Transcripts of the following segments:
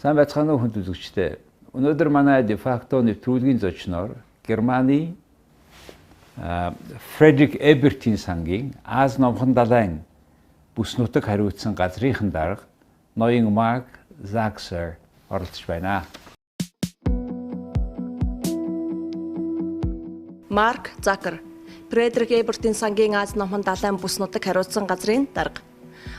Сайн байцгаана уу хүнд үзэгчдээ. Өнөөдөр манай Defacto нэвтрүүлгийн зочноор Германы Фредерик Эбертийн сангийн Аз номхон далайн бүс нутаг хариуцсан газрынхан дарга ноён Marc Saxer оролцож байна. Marc Saxer, Фредерик Эбертийн сангийн Аз номхон далайн бүс нутаг хариуцсан газрын дарга.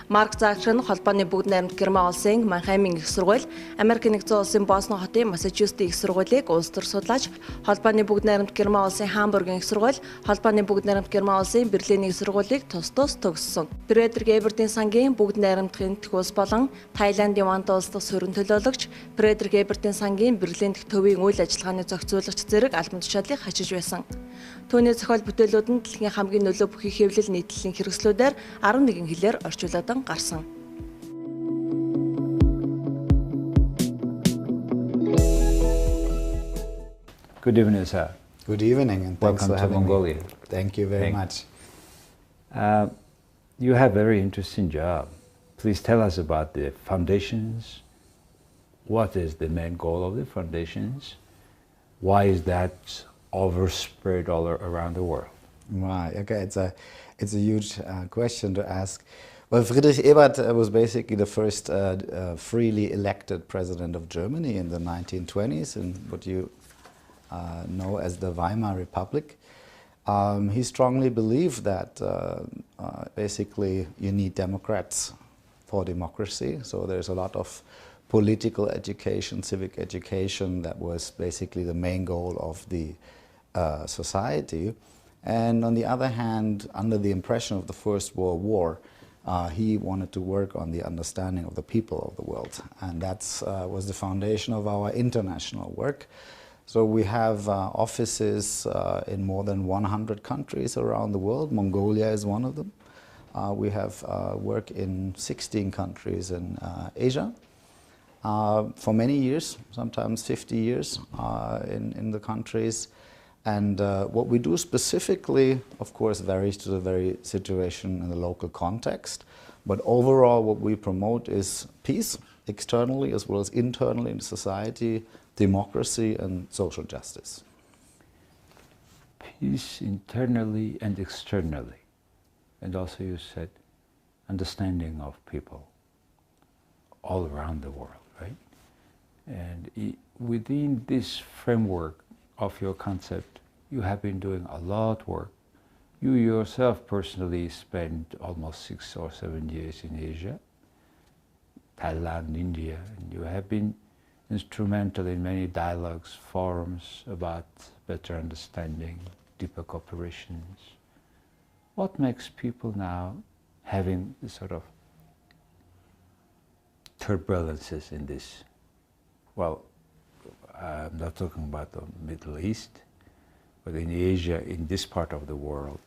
Marc Saxer нь холбооны бүгд найрамд Герман улсын Манхаймын их сургууль, Америк нэгдсэн улсын Бостон хотын Массачусетс их сургуулийг улс төр судлаач, холбооны бүгд найрамд Герман улсын Хамбургийн их сургууль, холбооны бүгд найрамд Герман улсын Берлиний их сургуулийг тус төгссөн. Фредерик Эбертийн сангийн бүгд найрамдын төхөөс болон Таиландын Ванта улс дахь суурин төлөөлөгч, Фредерик Эбертийн сангийн Берлин дахь төвийн үйл ажиллагааны зохицуулагч зэрэг албан тушаалыг хашиж байсан. Түүний зохиол бүтээлүүд нь дэлхийн хамгийн нөлөө бүхий хэвлэл нийтлэлийн хэрэгслүүдээр 11 хэлээр орчууладан гарсан. Good evening, sir. Good evening, and thanks Welcome for having to Mongolia. me. Thank you very much. You have a very interesting job. Please tell us about the foundations. What is the main goal of the foundations? Why is that overspread all around the world? Right. Okay. It's a huge question to ask. Well, Friedrich Ebert was basically the first freely elected president of Germany in the 1920s, in what you know as the Weimar Republic. He strongly believed that basically you need Democrats for democracy. So there's a lot of political education, civic education, that was basically the main goal of the society. And on the other hand, under the impression of the First World War, he wanted to work on the understanding of the people of the world. And that was the foundation of our international work. So we have offices in more than 100 countries around the world. Mongolia is one of them. We have work in 16 countries in Asia for many years, sometimes 50 years in the countries. And what we do specifically, of course, varies to the very situation in the local context. But overall, what we promote is peace, externally as well as internally in society, democracy and social justice. Peace internally and externally. And also you said understanding of people all around the world, right? And within this framework of your concept, you have been doing a lot of work. You yourself personally spent almost 6 or 7 years in Asia, Thailand, India, and you have been instrumental in many dialogues, forums about better understanding, deeper cooperations. What makes people now having this sort of turbulences in this? Well, I'm not talking about the Middle East, but in Asia, in this part of the world,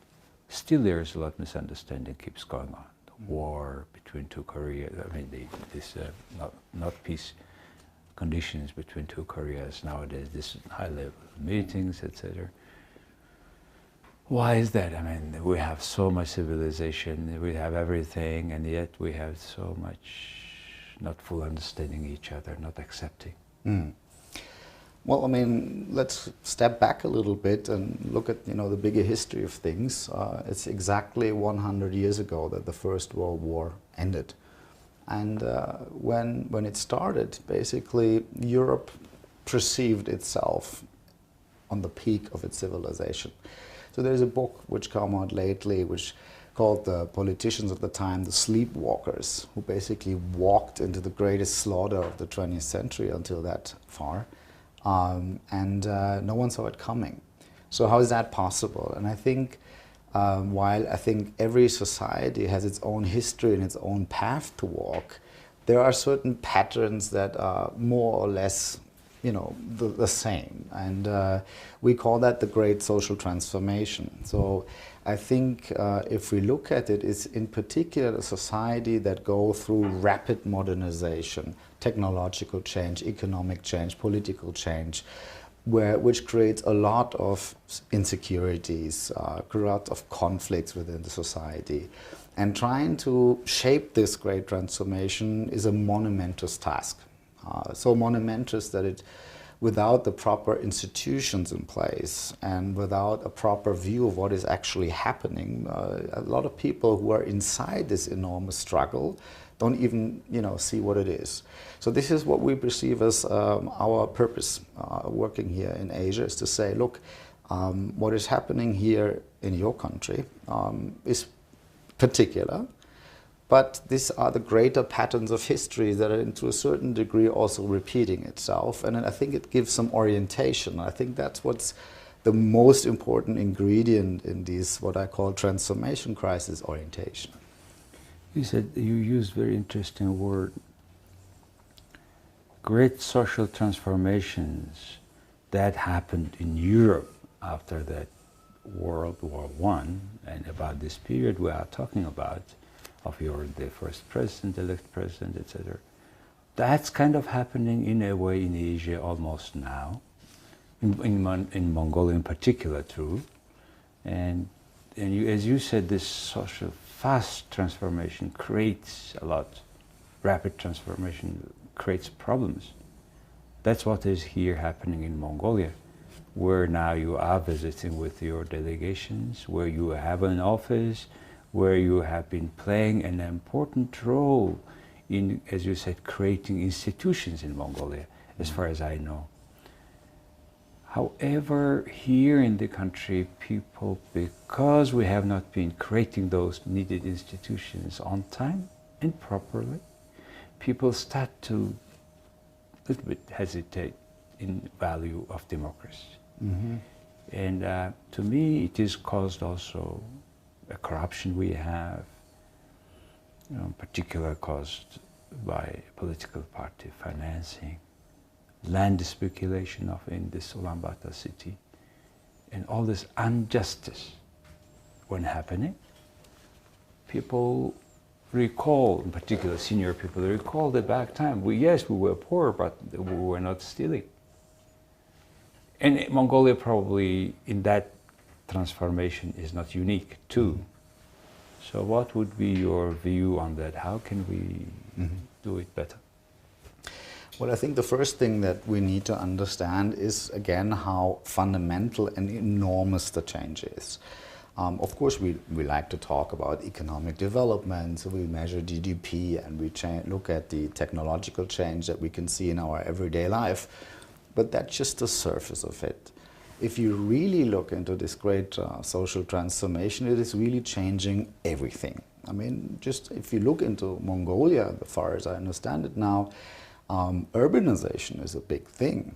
still there's a lot of misunderstanding keeps going on. The war between two Koreas, I mean, this not peace conditions between two Koreas nowadays, this high-level meetings, etc. Why is that? I mean, we have so much civilization, we have everything, and yet we have so much not full understanding each other, not accepting. Well, I mean, let's step back a little bit and look at, the bigger history of things. It's exactly 100 years ago that the First World War ended. And when it started, basically, Europe perceived itself on the peak of its civilization. So there's a book which came out lately, which called The Politicians of the Time, the Sleepwalkers, who basically walked into the greatest slaughter of the 20th century until that far. And no one saw it coming. So how is that possible? And I think while I think every society has its own history and its own path to walk, there are certain patterns that are more or less, the same. And we call that the Great Social Transformation. So I think if we look at it, it's in particular a society that goes through rapid modernization, technological change, economic change, political change, which creates a lot of insecurities, a lot of conflicts within the society. And trying to shape this great transformation is a monumentous task. so monumentous that it, without the proper institutions in place and without a proper view of what is actually happening, a lot of people who are inside this enormous struggle don't even, see what it is. So this is what we perceive as our purpose working here in Asia, is to say, look, what is happening here in your country is particular, but these are the greater patterns of history that are, to a certain degree, also repeating itself. And I think it gives some orientation. I think that's what's the most important ingredient in these, what I call transformation crisis, orientation. You said, you used very interesting word, great social transformations that happened in Europe after that World War I, and about this period we are talking about, of the first president, elect president, etc. That's kind of happening in a way in Asia almost now, in Mongolia in particular too. And as you said, this social fast transformation creates a lot, rapid transformation creates problems. That's what is here happening in Mongolia, where now you are visiting with your delegations, where you have an office, where you have been playing an important role in, as you said, creating institutions in Mongolia, as far as I know. However, here in the country, people, because we have not been creating those needed institutions on time and properly, people start to a little bit hesitate in value of democracy. Mm-hmm. And to me, it is caused also a corruption we have, in particular caused by political party financing, land speculation in this Ulaanbaatar city, and all this injustice when happening. People recall, in particular senior people, recall the back time. Yes, we were poor, but we were not stealing. And Mongolia probably in that transformation is not unique too. So what would be your view on that? How can we do it better? Well, I think the first thing that we need to understand is, again, how fundamental and enormous the change is. Of course, we like to talk about economic development, so we measure GDP and we look at the technological change that we can see in our everyday life, but that's just the surface of it. If you really look into this great social transformation, it is really changing everything. I mean, just if you look into Mongolia, as far as I understand it now, urbanization is a big thing.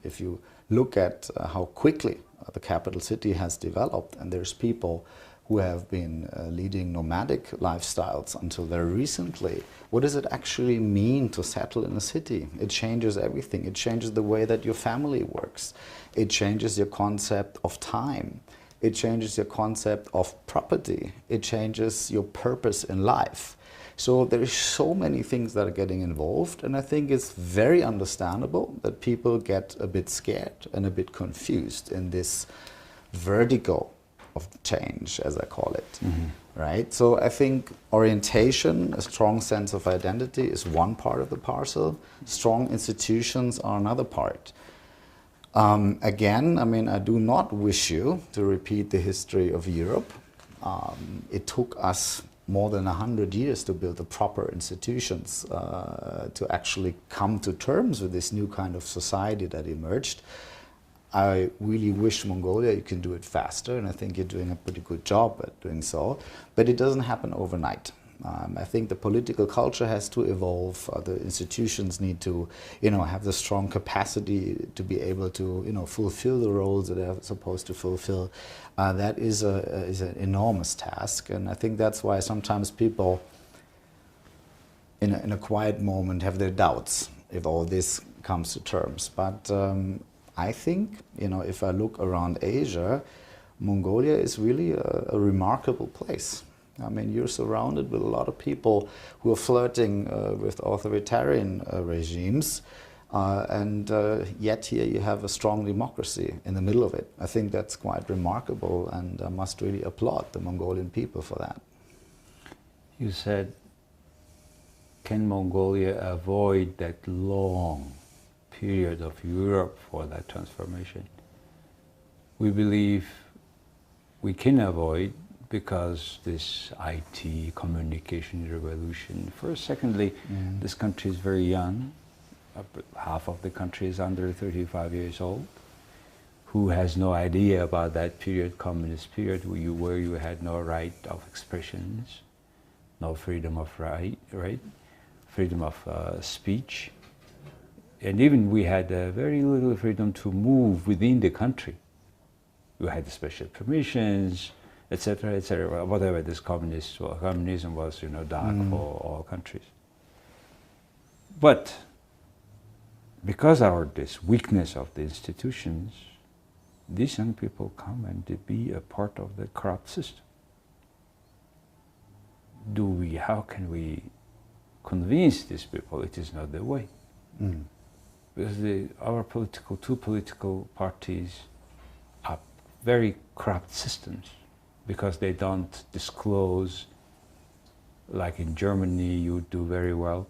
If you look at how quickly the capital city has developed, and there's people who have been leading nomadic lifestyles until very recently, what does it actually mean to settle in a city? It changes everything. It changes the way that your family works. It changes your concept of time. It changes your concept of property. It changes your purpose in life. So there is so many things that are getting involved, and I think it's very understandable that people get a bit scared and a bit confused in this vertigo of change, as I call it, right? So I think orientation, a strong sense of identity is one part of the parcel. Strong institutions are another part. Again, I mean, I do not wish you to repeat the history of Europe. It took us more than 100 years to build the proper institutions to actually come to terms with this new kind of society that emerged. I really wish Mongolia you can do it faster, and I think you're doing a pretty good job at doing so, but it doesn't happen overnight. I think the political culture has to evolve. The institutions need to, have the strong capacity to be able to, fulfill the roles that they're supposed to fulfill. That is an enormous task, and I think that's why sometimes people, in a quiet moment, have their doubts if all this comes to terms. But I think, if I look around Asia, Mongolia is really a remarkable place. I mean, you're surrounded with a lot of people who are flirting with authoritarian regimes, and yet here you have a strong democracy in the middle of it. I think that's quite remarkable, and I must really applaud the Mongolian people for that. You said can Mongolia avoid that long period of Europe for that transformation? We believe we can avoid because this IT communication revolution. First, secondly, this country is very young. Half of the country is under 35 years old, who has no idea about that period, communist period, where you had no right of expressions, no freedom of freedom of speech, and even we had very little freedom to move within the country. You had special permissions, etc., etc. Whatever this communism was, dark for all countries. But because of this weakness of the institutions, these young people come and they be a part of the corrupt system. How can we convince these people it is not the way? Because our two political parties are very corrupt systems, because they don't disclose, like in Germany you do very well,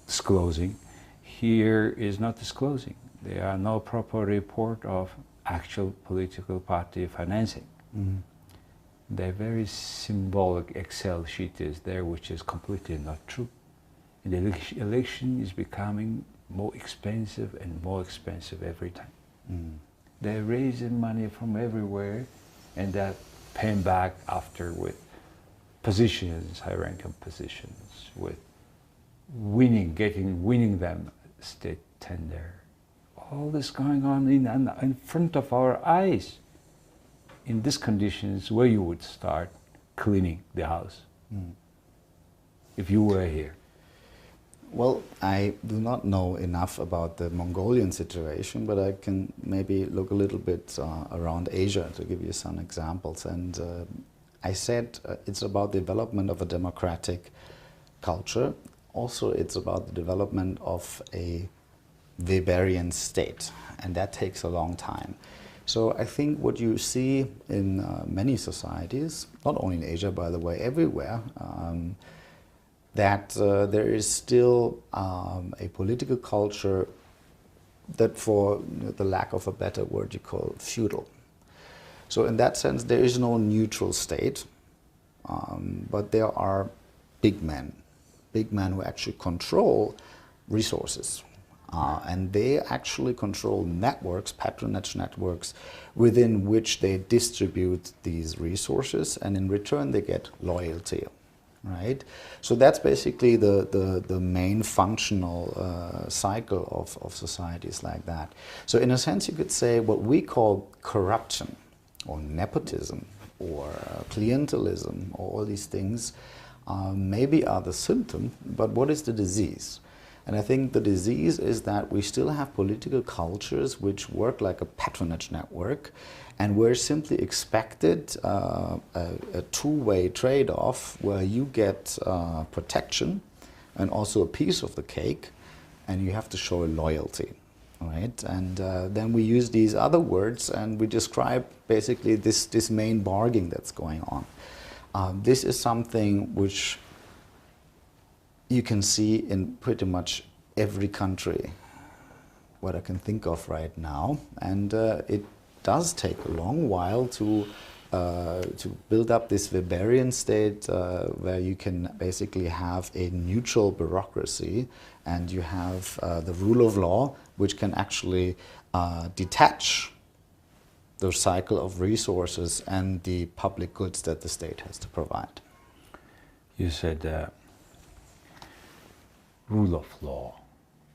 disclosing. Here is not disclosing. There are no proper report of actual political party financing. The very symbolic Excel sheet is there, which is completely not true. And the election is becoming more expensive and more expensive every time. They're raising money from everywhere, and they're paying back after with positions, high-ranking positions, with winning them state tender. All this going on in front of our eyes. In these conditions, where you would start cleaning the house if you were here? Well, I do not know enough about the Mongolian situation, but I can maybe look a little bit around Asia to give you some examples. And I said it's about the development of a democratic culture. Also, it's about the development of a Weberian state, and that takes a long time. So I think what you see in many societies, not only in Asia, by the way, everywhere, that there is still a political culture that, for the lack of a better word, you call feudal. So in that sense, there is no neutral state, but there are big men who actually control resources. And they actually control networks, patronage networks, within which they distribute these resources, and in return they get loyalty, right? So that's basically the main functional cycle of societies like that. So in a sense you could say what we call corruption, or nepotism, or clientelism, or all these things maybe are the symptom, but what is the disease? And I think the disease is that we still have political cultures which work like a patronage network, and we're simply expected a two-way trade-off where you get protection and also a piece of the cake, and you have to show a loyalty, right? And then we use these other words and we describe basically this main bargaining that's going on. This is something which you can see in pretty much every country what I can think of right now, and it does take a long while to build up this Weberian state where you can basically have a neutral bureaucracy, and you have the rule of law, which can actually detach the cycle of resources and the public goods that the state has to provide. You said rule of law.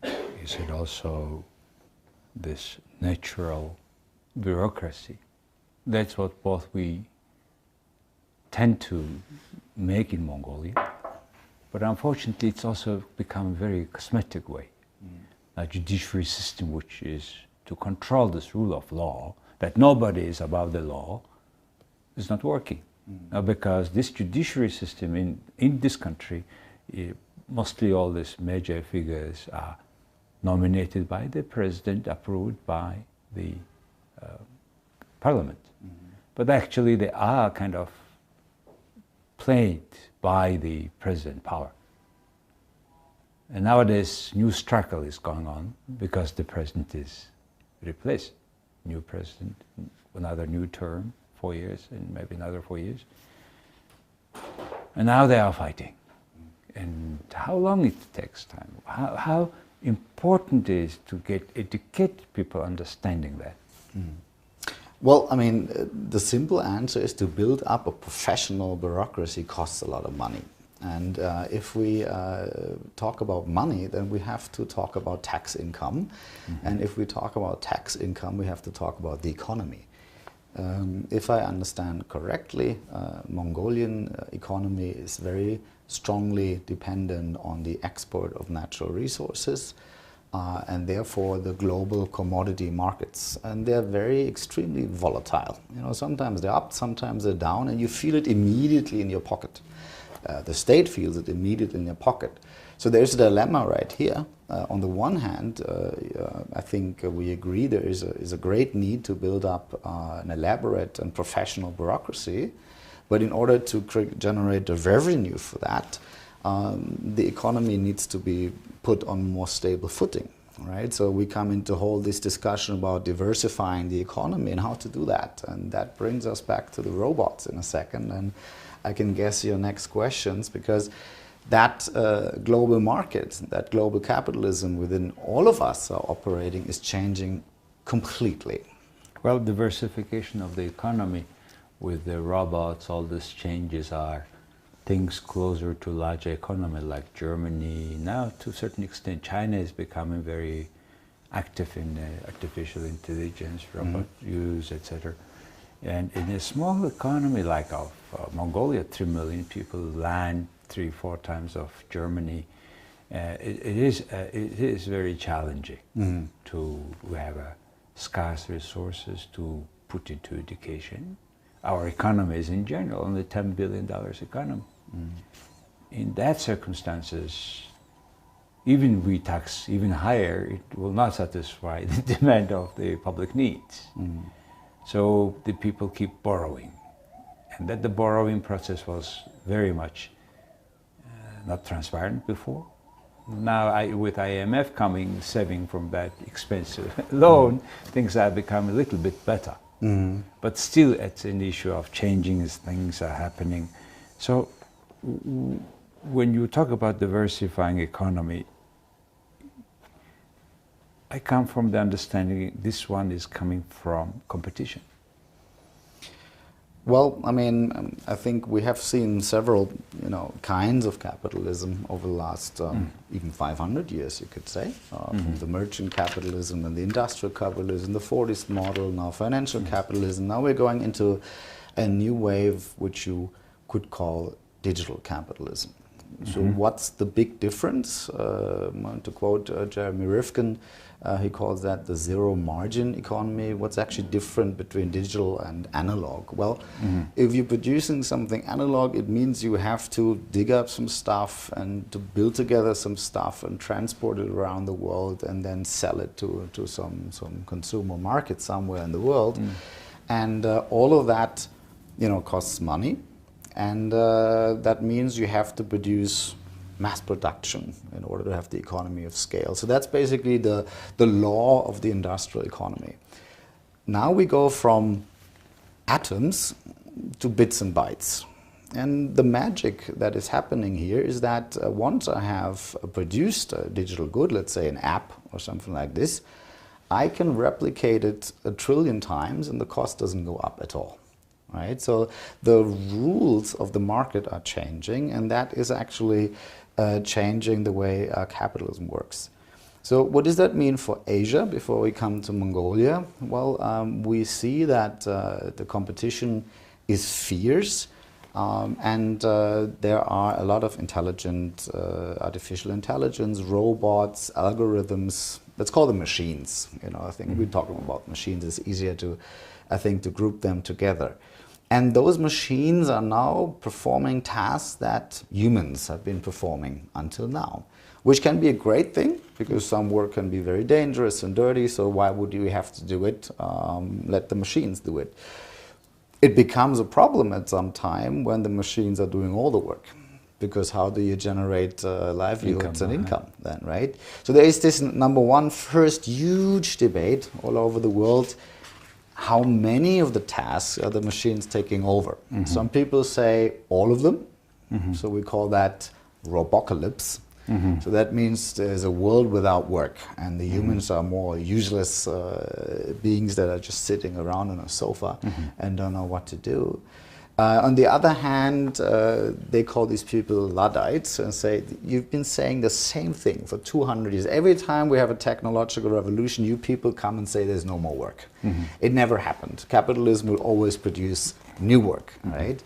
You said also this natural bureaucracy. That's what both we tend to make in Mongolia, but unfortunately it's also become a very cosmetic way. A judiciary system which is to control this rule of law, that nobody is above the law, is not working. Because this judiciary system in this country, mostly all these major figures are nominated by the president, approved by the parliament. But actually they are kind of played by the president power. And nowadays, new struggle is going on because the president is replaced. New president, another new term, 4 years, and maybe another 4 years. And now they are fighting. And how long it takes time, how important it is to educate people understanding that. Well, I mean, the simple answer is to build up a professional bureaucracy costs a lot of money. And if we talk about money, then we have to talk about tax income. And if we talk about tax income, we have to talk about the economy. If I understand correctly, Mongolian economy is very strongly dependent on the export of natural resources and therefore the global commodity markets. And they're very extremely volatile. You know, sometimes they're up, sometimes they're down, and you feel it immediately in your pocket. The state feels it immediately in their pocket. So there's a dilemma right here. On the one hand, I think we agree there is a great need to build up an elaborate and professional bureaucracy. But in order to generate the revenue for that, the economy needs to be put on more stable footing. Right? So we come into whole this discussion about diversifying the economy and how to do that. And that brings us back to the robots in a second. And I can guess your next questions, because that global market, that global capitalism within all of us are operating is changing completely. Well, diversification of the economy with the robots, all these changes are things closer to larger economy like Germany. Now, to a certain extent, China is becoming very active in artificial intelligence, robot use, etc. And in a small economy like of Mongolia, 3 million people, land 3-4 times of Germany, it is very challenging to have scarce resources to put into education. Our economy is in general only $10 billion economy. In that circumstances, even we tax even higher, it will not satisfy the demand of the public needs. So the people keep borrowing, and that the borrowing process was very much not transparent before. Now with IMF coming, saving from that expensive loan, things are becoming a little bit better. But still it's an issue of changing as things are happening. So when you talk about diversifying economy, I come from the understanding this one is coming from competition. Well, I mean, I think we have seen several, kinds of capitalism over the last even 500 years, you could say, from the merchant capitalism and the industrial capitalism, the Fordist model, now financial capitalism. Now we're going into a new wave, which you could call digital capitalism. So what's the big difference? To quote Jeremy Rifkin, he calls that the zero margin economy. What's actually different between digital and analog? Well, if you're producing something analog, it means you have to dig up some stuff and to build together some stuff and transport it around the world and then sell it to some consumer market somewhere in the world. And all of that, costs money. And that means you have to produce mass production in order to have the economy of scale. So that's basically the law of the industrial economy. Now we go from atoms to bits and bytes. And the magic that is happening here is that once I have produced a digital good, let's say an app or something like this, I can replicate it 1 trillion times and the cost doesn't go up at all. Right? So the rules of the market are changing, and that is actually changing the way capitalism works. So what does that mean for Asia before we come to Mongolia? Well, we see that the competition is fierce, and there are a lot of intelligent, artificial intelligence, robots, algorithms. Let's call them machines. I think we're talking about machines. It's easier to, to group them together. And those machines are now performing tasks that humans have been performing until now, which can be a great thing because some work can be very dangerous and dirty, so why would you have to do it? Let the machines do it. it becomes a problem at some time when the machines are doing all the work. Because how do you generate livelihoods and income then, right? So there is this number one first huge debate all over the world. How many of the tasks are the machines taking over? Some people say all of them. So we call that robocalypse. So that means there's a world without work, and the humans are more useless beings that are just sitting around on a sofa and don't know what to do. On the other hand, they call these people Luddites and say, you've been saying the same thing for 200 years. Every time we have a technological revolution, you people come and say there's no more work. It never happened. Capitalism will always produce new work, right?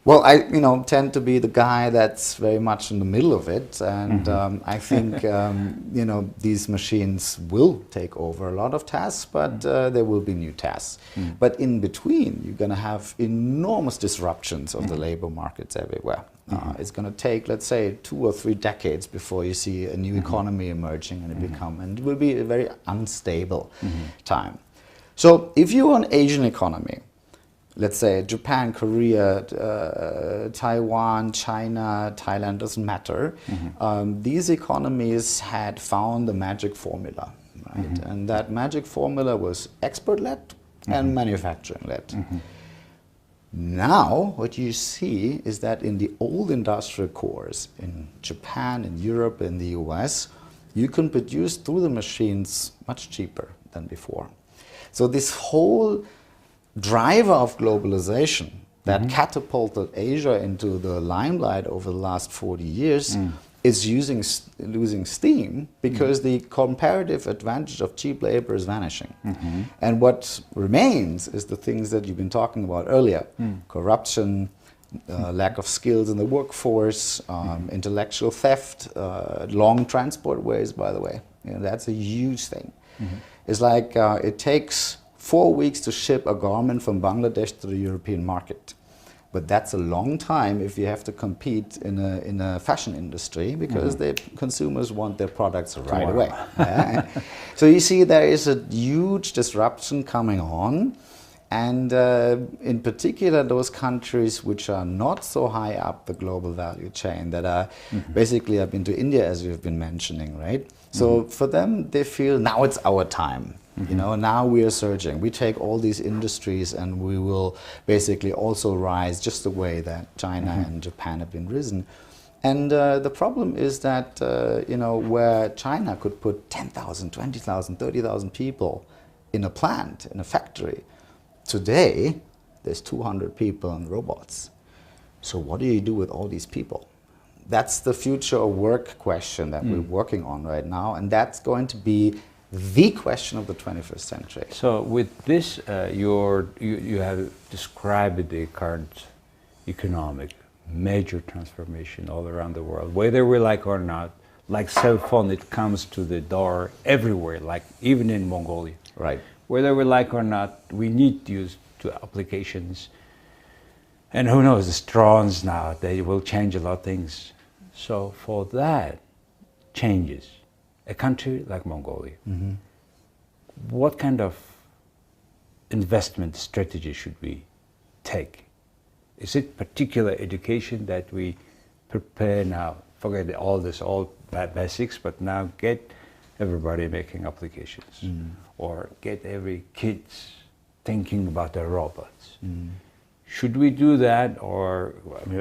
Well, I tend to be the guy that's very much in the middle of it, and I think these machines will take over a lot of tasks, but there will be new tasks. But in between, you're going to have enormous disruptions of the labor markets everywhere. It's going to take, let's say, 2 or 3 decades before you see a new economy emerging, and it will be a very unstable time. So if you're an Asian economy, let's say Japan, Korea, Taiwan, China, Thailand, doesn't matter. These economies had found the magic formula, right? And that magic formula was export-led and manufacturing-led. Now, what you see is that in the old industrial cores, in Japan, in Europe, in the US, you can produce through the machines much cheaper than before. So this whole driver of globalization that catapulted Asia into the limelight over the last 40 years is losing steam because the comparative advantage of cheap labor is vanishing. And what remains is the things that you've been talking about earlier: corruption, lack of skills in the workforce, intellectual theft, long transport ways, by the way. That's a huge thing. It's like it takes 4 weeks to ship a garment from Bangladesh to the European market. But that's a long time if you have to compete in a fashion industry, because the consumers want their products right away. So you see there is a huge disruption coming on. And in particular, those countries which are not so high up the global value chain, that are basically, I've been to India, as you've been mentioning, right? So for them, they feel now it's our time. Now we are surging. We take all these industries and we will basically also rise just the way that China and Japan have been risen. And the problem is that, where China could put 10,000, 20,000, 30,000 people in a plant, in a factory, today there's 200 people and robots. So what do you do with all these people? That's the future of work question that we're working on right now, and that's going to be the question of the 21st century. So with this, you have described the current economic major transformation all around the world, whether we like or not. Like cell phone, it comes to the door everywhere, like even in Mongolia. Right. Whether we like or not, we need to use two applications. And who knows, the drones now, they will change a lot of things. So for that changes, a country like Mongolia, what kind of investment strategy should we take? Is it particular education that we prepare now? Forget all basics, but now get everybody making applications, or get every kids thinking about the robots. Should we do that, or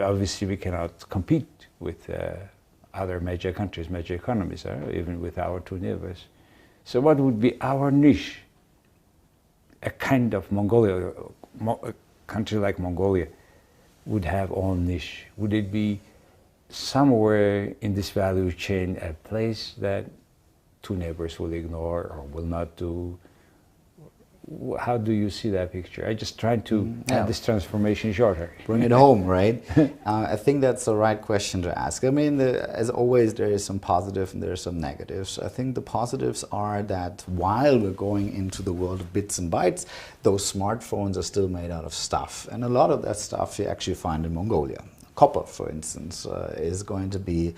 obviously we cannot compete with other major countries, major economies, even with our two neighbors. So what would be our niche? A kind of Mongolia, a country like Mongolia would have own niche. Would it be somewhere in this value chain a place that two neighbors will ignore or will not do? How do you see that picture? I'm just trying to have this transformation shorter. Bring it home, right? I think that's the right question to ask. I mean, as always, there is some positive and there are some negatives. I think the positives are that while we're going into the world of bits and bytes, those smartphones are still made out of stuff. And a lot of that stuff you actually find in Mongolia. Copper, for instance, is going to be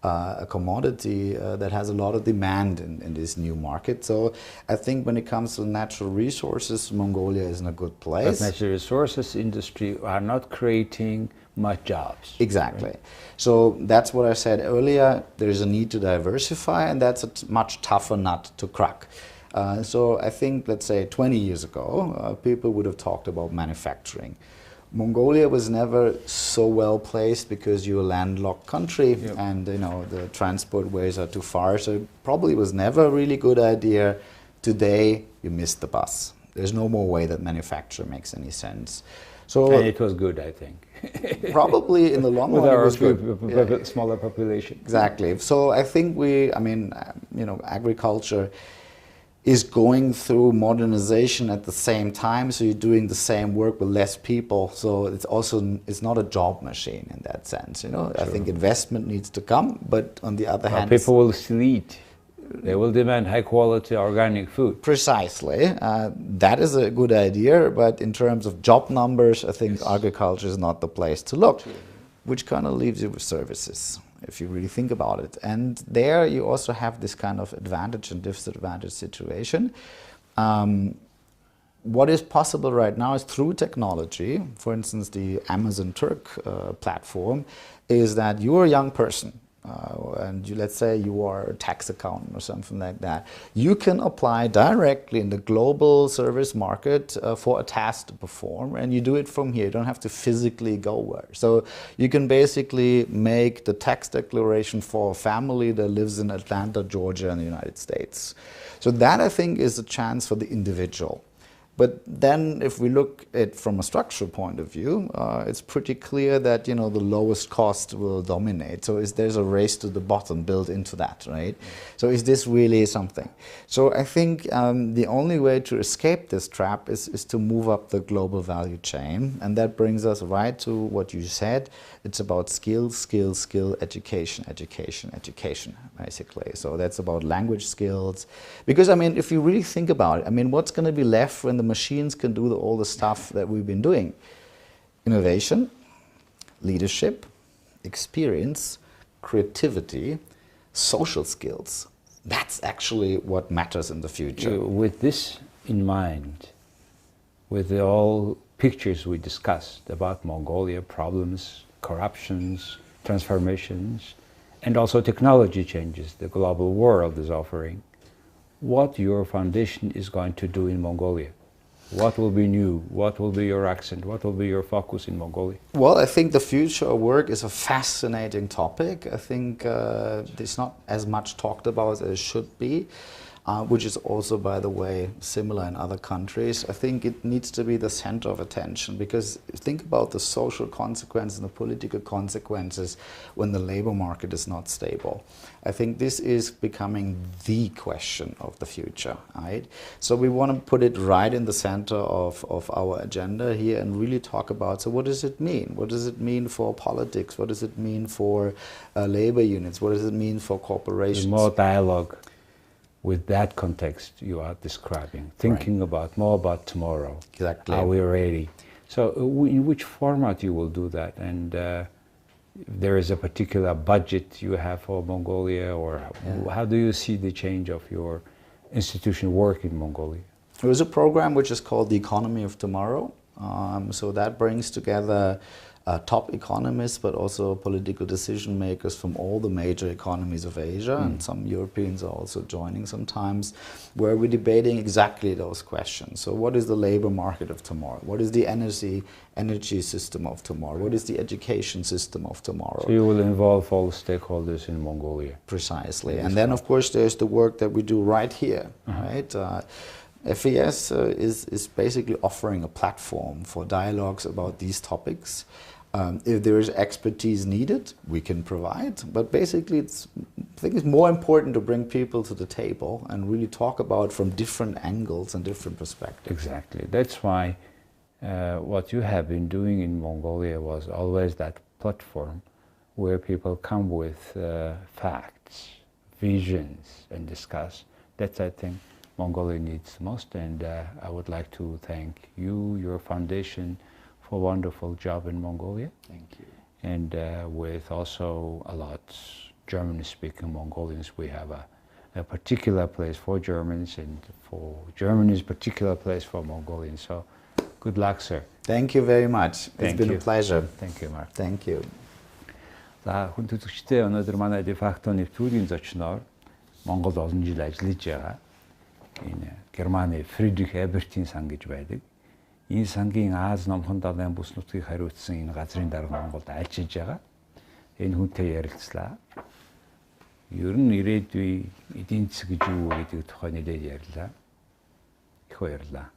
a commodity that has a lot of demand in this new market. So I think when it comes to natural resources, Mongolia is in a good place. But natural resources industry are not creating much jobs. Exactly. Right? So that's what I said earlier. There's a need to diversify, and that's a much tougher nut to crack. So I think, let's say 20 years ago, people would have talked about manufacturing. Mongolia was never so well placed because you're a landlocked country, yep, and the transport ways are too far, so it probably was never a really good idea. Today you missed the bus. There's no more way that manufacture makes any sense. So and it was good, I think. Probably in the long run it was good. Smaller population. Exactly. So I think agriculture is going through modernization at the same time, so you're doing the same work with less people, so it's not a job machine in that sense. True. I think investment needs to come, but on the other hand, people will still eat. They will demand high quality organic food. Precisely. That is a good idea, but in terms of job numbers, I think yes, agriculture is not the place to look. True. Which kind of leaves you with services, if you really think about it. And there you also have this kind of advantage and disadvantage situation. What is possible right now is through technology, for instance, the Amazon Turk platform, is that you're a young person, and let's say you are a tax accountant or something like that, you can apply directly in the global service market for a task to perform, and you do it from here. You don't have to physically go where. So you can basically make the tax declaration for a family that lives in Atlanta, Georgia in the United States. So that, I think, is a chance for the individual. But then if we look at it from a structural point of view, it's pretty clear that the lowest cost will dominate. So there's a race to the bottom built into that, right? So is this really something? So I think the only way to escape this trap is to move up the global value chain. And that brings us right to what you said. It's about skill, education, basically. So that's about language skills. Because, if you really think about it, what's going to be left when the machines can do all the stuff that we've been doing? Innovation, leadership, experience, creativity, social skills. That's actually what matters in the future. With this in mind, with all pictures we discussed about Mongolia, problems, corruptions, transformations, and also technology changes the global world is offering, what your foundation is going to do in Mongolia? What will be new? What will be your accent? What will be your focus in Mongolia? Well, I think the future of work is a fascinating topic. I think it's not as much talked about as it should be, which is also, by the way, similar in other countries. I think it needs to be the center of attention, because think about the social consequences and the political consequences when the labor market is not stable. I think this is becoming the question of the future, right? So we want to put it right in the center of our agenda here and really talk about, so what does it mean? What does it mean for politics? What does it mean for labor units? What does it mean for corporations? More dialogue with that context you are describing, thinking more about tomorrow. Exactly. Are we ready? So in which format you will do that? And there is a particular budget you have for Mongolia, or how do you see the change of your institution work in Mongolia? There is a program which is called the Economy of Tomorrow. So that brings together top economists, but also political decision makers from all the major economies of Asia, and some Europeans are also joining sometimes, where we're debating exactly those questions. So what is the labor market of tomorrow? What is the energy system of tomorrow? What is the education system of tomorrow? So you will involve all stakeholders in Mongolia. Precisely. And then, of course, there's the work that we do right here, right? FES is basically offering a platform for dialogues about these topics. If there is expertise needed, we can provide. But basically, I think it's more important to bring people to the table and really talk about from different angles and different perspectives. Exactly. That's why what you have been doing in Mongolia was always that platform where people come with facts, visions, and discuss. That's, I think, Mongolia needs most. And I would like to thank you, your foundation, for a wonderful job in Mongolia. Thank you. And with also a lot German-speaking Mongolians, we have a particular place for Germans, and for Germans, particular place for Mongolians. So, good luck, sir. Thank you very much. It's Thank been you. a pleasure. Thank you, Mark. Thank you. За хүн төлөвчтэй өнөөдөр манай Defacto нэвтрүүлгийн зочноор Монголд олон жил ажиллаж байгаа энэ Германы Фридрих Эбертийн сан гэж байдаг. Энэ сангийн Аз номхон далайн бүс нутгийг хариуцсан энэ газрын дарга Монголд ажиллаж байгаа. Энэ хүнтэй ярилцлаа. Ер нь ирээдүйн эдийн засаг гэж юу вэ гэдэг тухай нэлээд ярьлаа. Их баярлалаа.